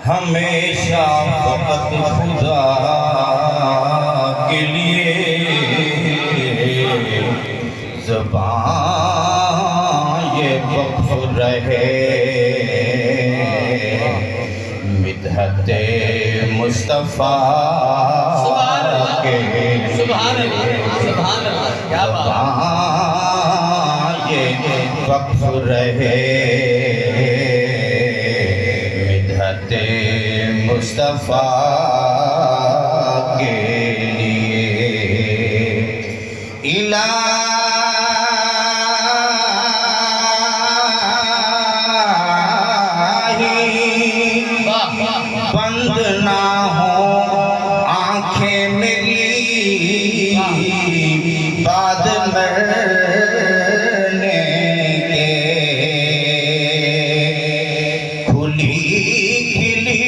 हमेशा फकत खुदा के लिए ज़बान ये वक्फ रहे, मिदहते मुस्तफ़ा के ज़बान ये वक्फ रहे, मिदहते मुस्तफ़ा के लिए। इलाही बंद ना हो आँखें मेरी बाद मरने के, खुली खिली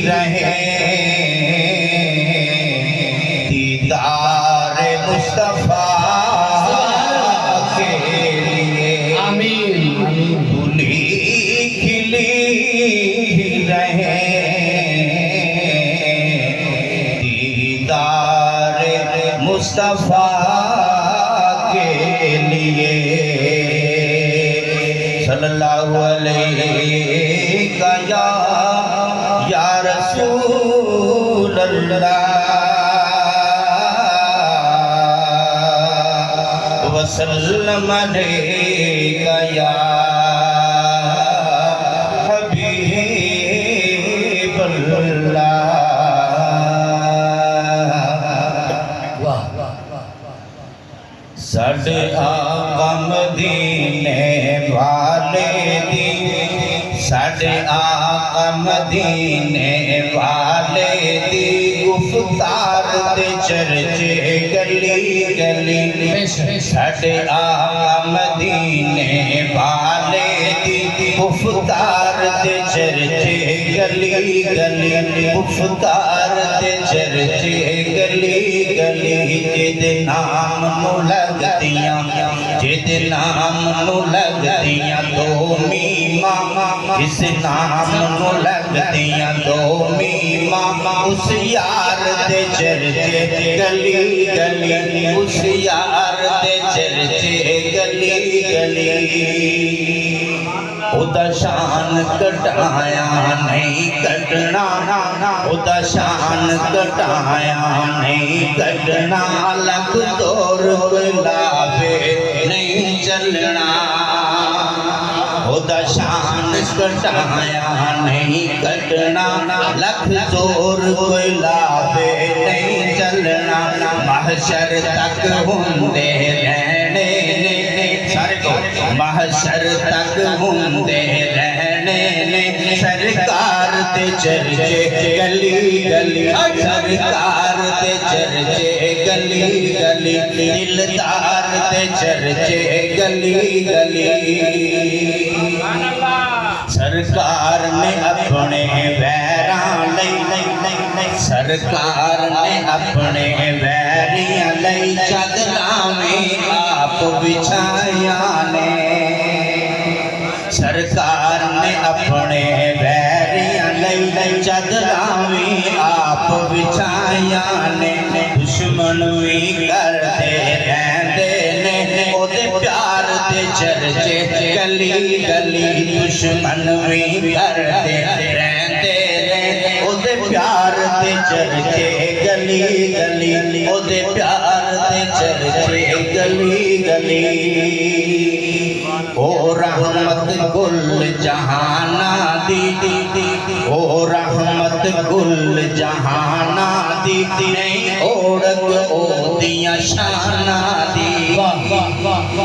रहे दीदार मुस्तफ़ा के लिए। आमीन। खुली खिली रहे दीदार मुस्तफ़ा के लिए। सल्लल्लाहु अलैहि या रसूल अल्लाह वसल्लम अलैका या हबीब अल्लाह। साडे आका मदीने वाले दी, साडे आका मदीने वाले दी गुफ्तार दे चर्चे गली गली। साडे आका मदीने वाले दी गुफ्तार दे चर्चे गली गली, गुफ्तार दे चर्चे गली गली। जिदे नाम नू लगदियां, जिदे नाम नू लगदियां दो मीमा, इस नाम नू लगदियां दो मीमा, उस यार दे चर्चे गली गली, उस यार दे चर्चे गली गली। उदा शान कटाया नहीं कटना, उदा शान कटाया नहीं कटना, लख दौर लावे नहीं चलना। उदा शान कटाया नहीं कटना, लख जोर लावे नहीं चलना। महशर तक हुंदे रहने ने, सारे को महशर तक हुंदे रहने ने, सरकार ते चर्चे गली गली, सरकार ते चर्चे गली गली, दिलदार ते चर्चे गली गली। सरकार ने अपने वैरां लई, सरकार ने अपने वैरियां लई चादरां में आप बिछाया ने। सरकार ने अपने वैरियां लई चादरां में आप बिछाया ने। दुश्मन भी करते रहंदे ने ओदे प्यार दे चर्चे गली गली, दुश्मन भी करते रहंदे ने ओदे प्यार दे चर्चे गली गली, ओदे प्यार दे चर्चे गली गली। ओ रहमत कुल जहाना दी, ओ रहमत कुल जहाना दी, नहीं ओढ़क ओदियां शाना दी।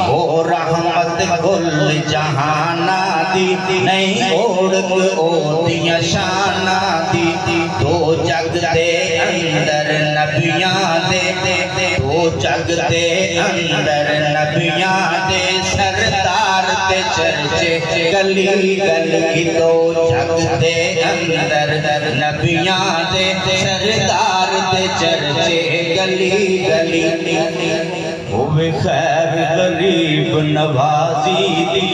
ओ रहमत कुल जहाना दी, नहीं ओढ़क ओदियां शाना दी। दो जग दे अंदर नबियां दे, दो जग दे अंदर नबियां दे, सरदार ते चर्चे गली गली। दो जग दे अंदर नबियां दे, सरदार ते चर्चे गली गली। होवे खैर गरीब नवाजी दी,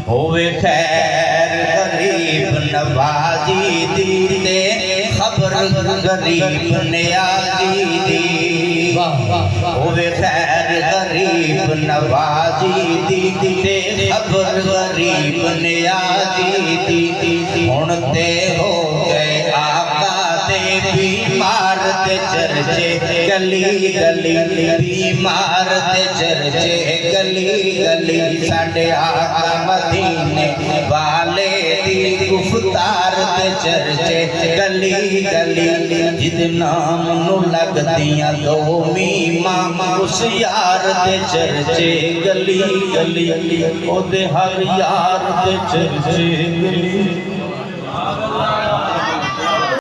होवे खैर गरीब नवाजी दी ते खबर गरीब नियाजी दी। होवे खैर गरीब नवाजी दी ते खबर गरीब नियाजी दी। हुण ते हो गए आका ते बीमार ते चर्चे गली गली, बीमार ते चर्चे गली गली। साडे आका मदीने वाले दी गुफ्तार ते चर्चे गली गली। जिद नाम नू लगदियां दो मीमां उस यार ते चर्चे गली गली। ओदे हर यार ते चर्चे गली।